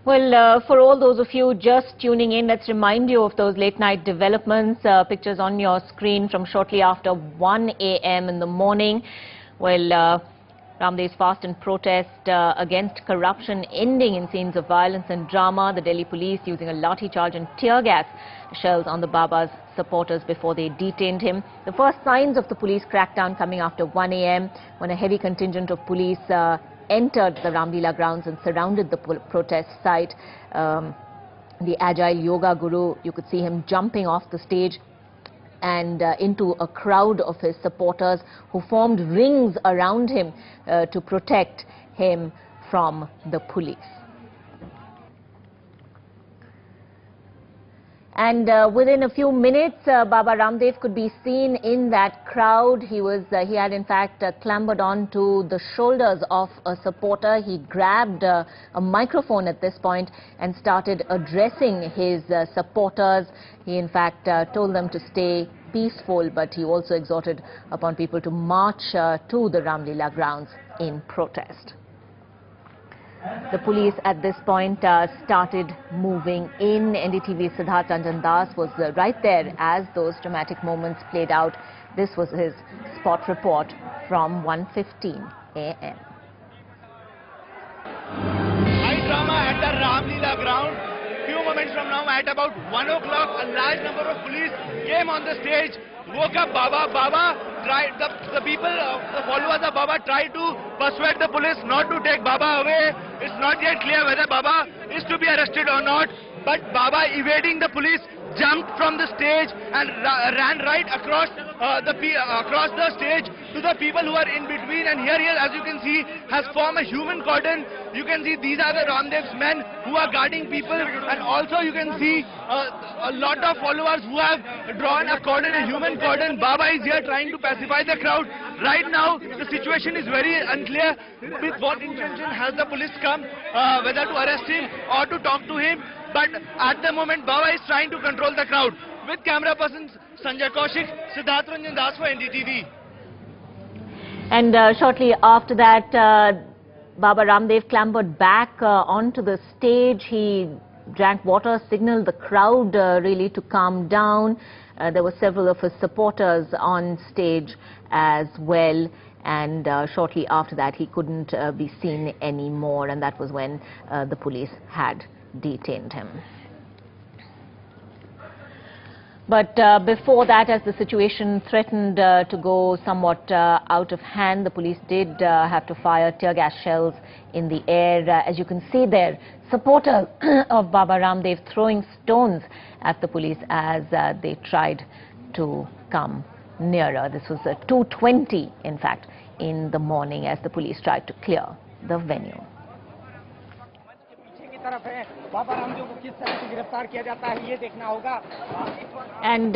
Well, for all those of you just tuning in, let's remind you of those late night developments. Pictures on your screen from shortly after 1 a.m. in the morning. Well, Ramdev's fast and protest against corruption ending in scenes of violence and drama. The Delhi police using a lathi charge and tear gas shells on the Baba's supporters before they detained him. The first signs of the police crackdown coming after 1 a.m. when a heavy contingent of police entered the Ramlila grounds and surrounded the protest site. The agile yoga guru, you could see him jumping off the stage and into a crowd of his supporters who formed rings around him to protect him from the police. And within a few minutes, Baba Ramdev could be seen in that crowd. He had in fact clambered onto the shoulders of a supporter. He grabbed a microphone at this point and started addressing his supporters. He in fact told them to stay peaceful, but he also exhorted upon people to march to the Ramlila grounds in protest. The police at this point started moving in. NDTV's Siddharth Ranjan Das was right there as those dramatic moments played out. This was his spot report from 1:15 a.m. High drama at the Ramlila ground. Few moments from now, at about 1 o'clock, a large number of police came on the stage, woke up Baba. The people, the followers of Baba tried to persuade the police not to take Baba away. It's not yet clear whether Baba is to be arrested or not. But Baba, evading the police, jumped from the stage and ran right across the stage to the people who are in between. And here, as you can see, has formed a human cordon. You can see these are the Ramdev's men who are guarding people, and also you can see a lot of followers who have drawn a cordon, a human cordon. Baba is here trying to pacify the crowd. Right now, the situation is very unclear. With what intention has the police come, whether to arrest him or to talk to him. But at the moment, Baba is trying to control the crowd. With camera person Sanjay Kaushik, Siddharth Ranjan Das for NDTV. And shortly after that, Baba Ramdev clambered back onto the stage. He drank water, signaled the crowd really to calm down. There were several of his supporters on stage as well. And shortly after that, he couldn't be seen anymore. And that was when the police had detained him. But before that, as the situation threatened to go somewhat out of hand, the police did have to fire tear gas shells in the air. As you can see there, supporters of Baba Ramdev throwing stones at the police as they tried to come nearer. This was at 2:20, in fact, in the morning as the police tried to clear the venue. And